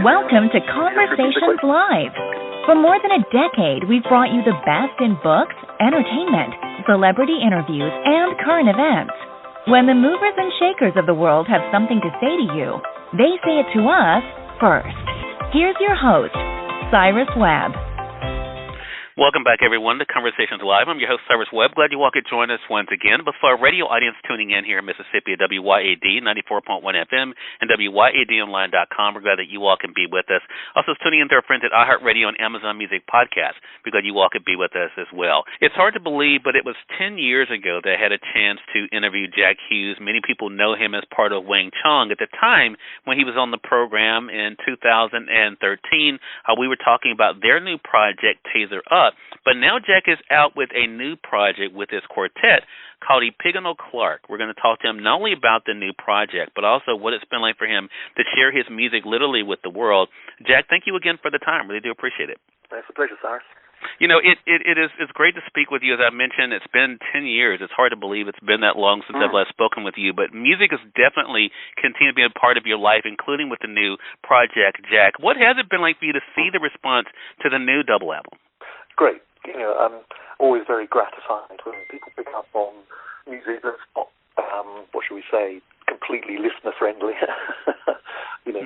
Welcome to Conversations Live. For more than a decade, we've brought you the best in books, entertainment, celebrity interviews, and current events. When the movers and shakers of the world have something to say to you, they say it to us first. Here's your host, Cyrus Webb. Welcome back, everyone, to Conversations Live. I'm your host, Cyrus Webb. Glad you all could join us once again. But for our radio audience tuning in here in Mississippi at WYAD 94.1 FM and WYADonline.com, we're glad that you all can be with us. Also, tuning in to our friends at iHeartRadio and Amazon Music Podcast. We're glad you all could be with us as well. It's hard to believe, but it was 10 years ago that I had a chance to interview Jack Hues. Many people know him as part of Wang Chung. At the time, when he was on the program in 2013, we were talking about their new project, Taser Up. But now Jack is out with a new project with his quartet called EPIGONAL QUARK. We're going to talk to him not only about the new project, but also what it's been like for him to share his music literally with the world. Jack, thank you again for the time. Really do appreciate it. It's a pleasure, Cyrus. You know, it's great to speak with you. As I mentioned, it's been 10 years. It's hard to believe it's been that long since I've last spoken with you. But music has definitely continued to be a part of your life, including with the new project, Jack. What has it been like for you to see the response to the new double album? Great. You know, I'm always very gratified when people pick up on music that's not, what should we say, completely listener-friendly. You know,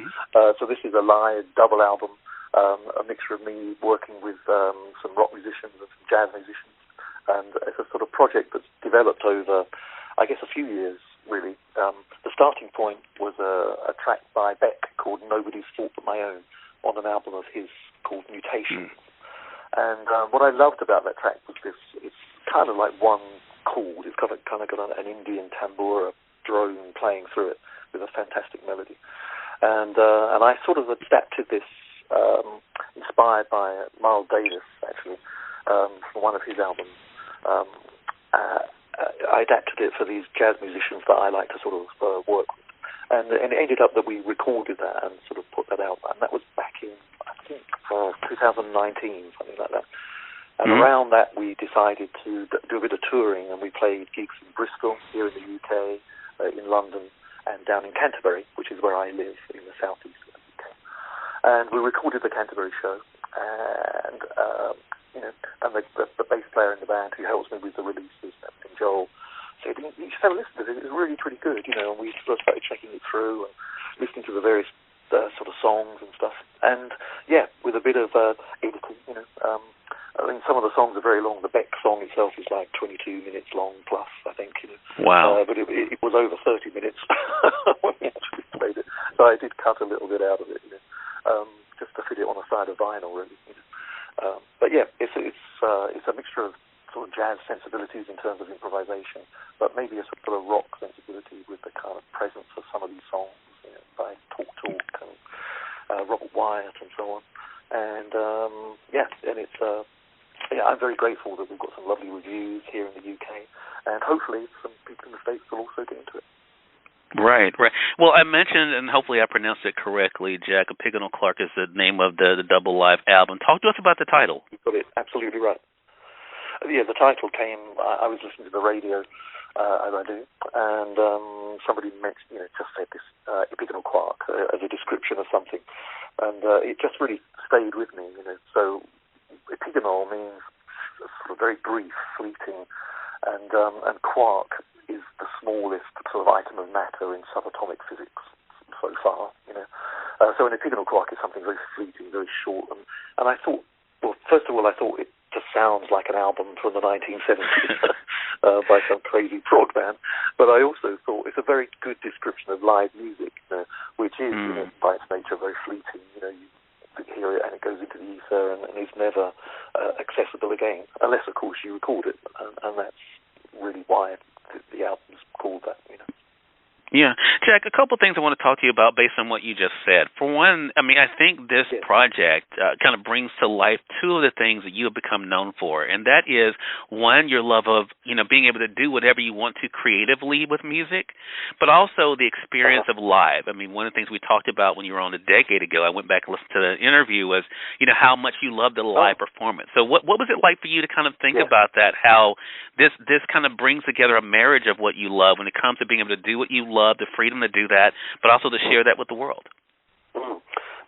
so this is a live double album, a mixture of me working with some rock musicians and some jazz musicians, and it's a sort of project that's developed over, I guess, a few years, really. The starting point was a track by Beck called Nobody's Fault But My Own on an album of his called Mutations. And what I loved about that track was this, it's kind of like one chord. It's kind of got an Indian tambura drone playing through it with a fantastic melody. And I sort of adapted this, inspired by Miles Davis, actually, from one of his albums. I adapted it for these jazz musicians that I like to sort of work with. And it ended up that we recorded that and sort of put that out. And that was back in, I think, 2019, something like that. And around that, we decided to do a bit of touring, and we played gigs in Bristol, here in the UK, in London, and down in Canterbury, which is where I live, in the southeast of the UK. And we recorded the Canterbury show, and you know, and the bass player in the band who helps me with the releases, and Joel, said, you should have a listen to it. It was really pretty good, you know, and we sort of started checking it through and listening to the various sort of songs and stuff. And, yeah, with a bit of editing, you know. I mean, some of the songs are very long. The Beck song itself is like 22 minutes long plus, I think, you know. Wow. But it was over 30 minutes when we actually played it. So I did cut a little bit out of it, you know, just to fit it on a side of vinyl, really. You know. But, yeah, it's a mixture of sort of jazz sensibilities in terms of improvisation, but maybe a sort of rock sensibility with the kind of presence of some of these songs, you know, by Talk and Robert Wyatt and so on. And and it's I'm very grateful that we've got some lovely reviews here in the UK, and hopefully some people in the States will also get into it. Right. Well, I mentioned, and hopefully I pronounced it correctly, Jack, EPIGONAL QUARK is the name of the double live album. Talk to us about the title. You've got it absolutely right. Yeah, the title came, I was listening to the radio, as I do, and somebody mentioned, you know, just said this EPIGONAL QUARK as a description of something, and it just really stayed with me, you know. So epigonal means sort of very brief, fleeting, and quark is the smallest sort of item of matter in subatomic physics so far, you know. So an epigonal quark is something very fleeting, very short, and I thought, well, first of all, I thought it just sounds like an album from the 1970s by some crazy prog band. But I also thought it's a very good description of live music, you know, which is, you know, by its nature, very fleeting. You know, you hear it and it goes into the ether and is never accessible again, unless, of course, you record it. And that's really why the album's called that, you know. Yeah. Jack, a couple of things I want to talk to you about based on what you just said. For one, I mean, I think this project kind of brings to life two of the things that you have become known for, and that is, one, your love of, you know, being able to do whatever you want to creatively with music, but also the experience of live. I mean, one of the things we talked about when you were on a decade ago, I went back and listened to the interview, was, you know, how much you loved the live performance. So what was it like for you to kind of think about that, how this kind of brings together a marriage of what you love when it comes to being able to do what you love, the freedom to do that, but also to share that with the world?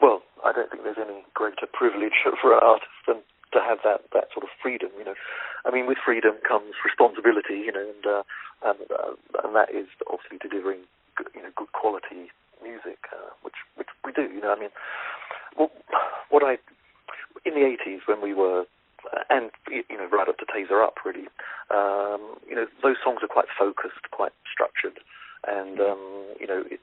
Well, don't think there's any greater privilege for an artist than to have that sort of freedom. I mean, with freedom comes responsibility. And that is obviously delivering good quality music, which we do. I mean, in the 80s when we were, and right up to Taser Up, really, those songs are quite focused, quite structured, and it's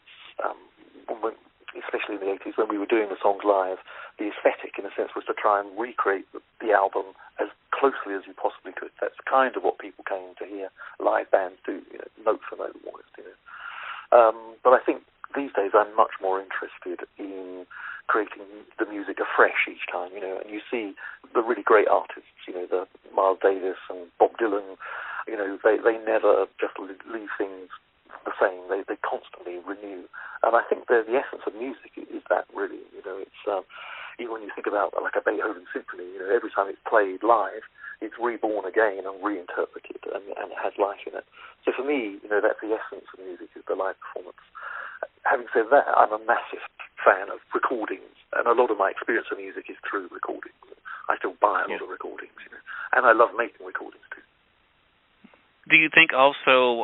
especially in the 80s when we were doing the songs live, the aesthetic, in a sense, was to try and recreate the album as closely as you possibly could. That's kind of what people came to hear live bands do, note for note, almost. But I think these days I'm much more interested in creating the music afresh each time, and you see the really great artists, the Miles Davis and Bob Dylan, they never just leave things the same. They constantly renew. And I think the essence of music is that, really. It's even when you think about like a Beethoven symphony, every time it's played live, it's reborn again and reinterpreted and it has life in it. So for me, that's the essence of music, is the live performance. Having said that, I'm a massive fan of recordings, and a lot of my experience of music is through recordings. I still buy a lot of recordings, and I love making recordings too. Do you think also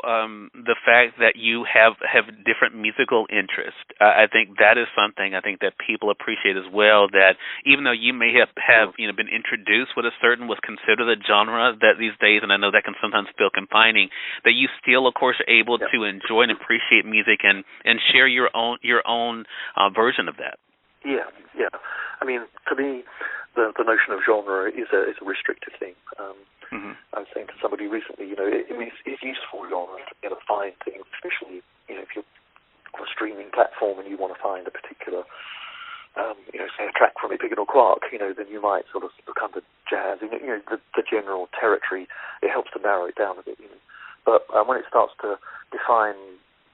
the fact that you have different musical interests, I think that is something I think that people appreciate as well, that even though you may have been introduced with what's considered a genre that these days, and I know that can sometimes feel confining, that you still, of course, are able to enjoy and appreciate music and share your own version of that. Yeah. I mean, to me, the notion of genre is a restrictive thing. I was saying to somebody recently, it's useful genre to be able to find things, especially if you're on a streaming platform and you want to find a particular, say a track from EPIGONAL QUARK, then you might sort of look under jazz. The general territory, it helps to narrow it down a bit. But when it starts to define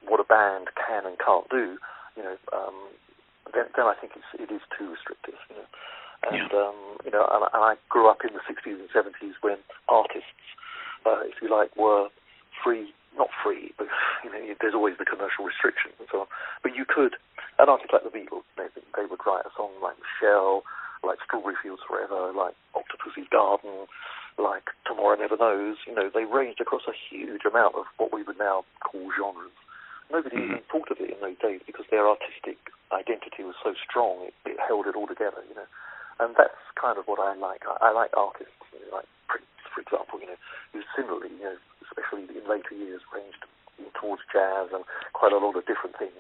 what a band can and can't do, then I think it is too restrictive. And and I grew up in the 60s and 70s when artists, if you like, were free, not free, but there's always the commercial restrictions and so on. But you could, an artist like the Beatles, they would write a song like Michelle, like Strawberry Fields Forever, like Octopussy's Garden, like Tomorrow Never Knows. They ranged across a huge amount of what we would now call genres. Nobody even thought of it in those days because their artistic identity was so strong, it held it all together, And that's kind of what I like. I like artists, like Prince, for example, who similarly, especially in later years, ranged towards jazz and quite a lot of different things,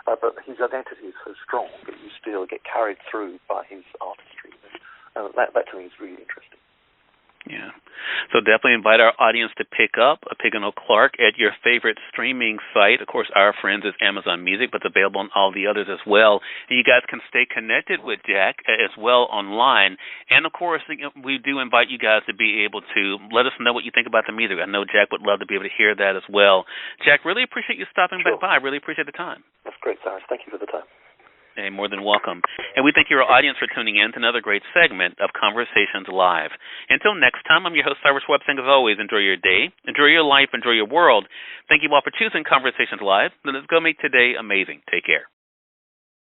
But his identity is so strong that you still get carried through by his artistry. And that to me is really interesting. Yeah. So definitely invite our audience to pick up EPIGONAL QUARK at your favorite streaming site. Of course, our friends is Amazon Music, but it's available on all the others as well. And you guys can stay connected with Jack as well online. And, of course, we do invite you guys to be able to let us know what you think about the music. I know Jack would love to be able to hear that as well. Jack, really appreciate you stopping back by. I really appreciate the time. That's great, Cyrus. Thank you for the time. Hey, more than welcome. And we thank your audience for tuning in to another great segment of Conversations Live. Until next time, I'm your host, Cyrus Webb, saying as always, enjoy your day, enjoy your life, enjoy your world. Thank you all for choosing Conversations Live. Let's go make today amazing. Take care.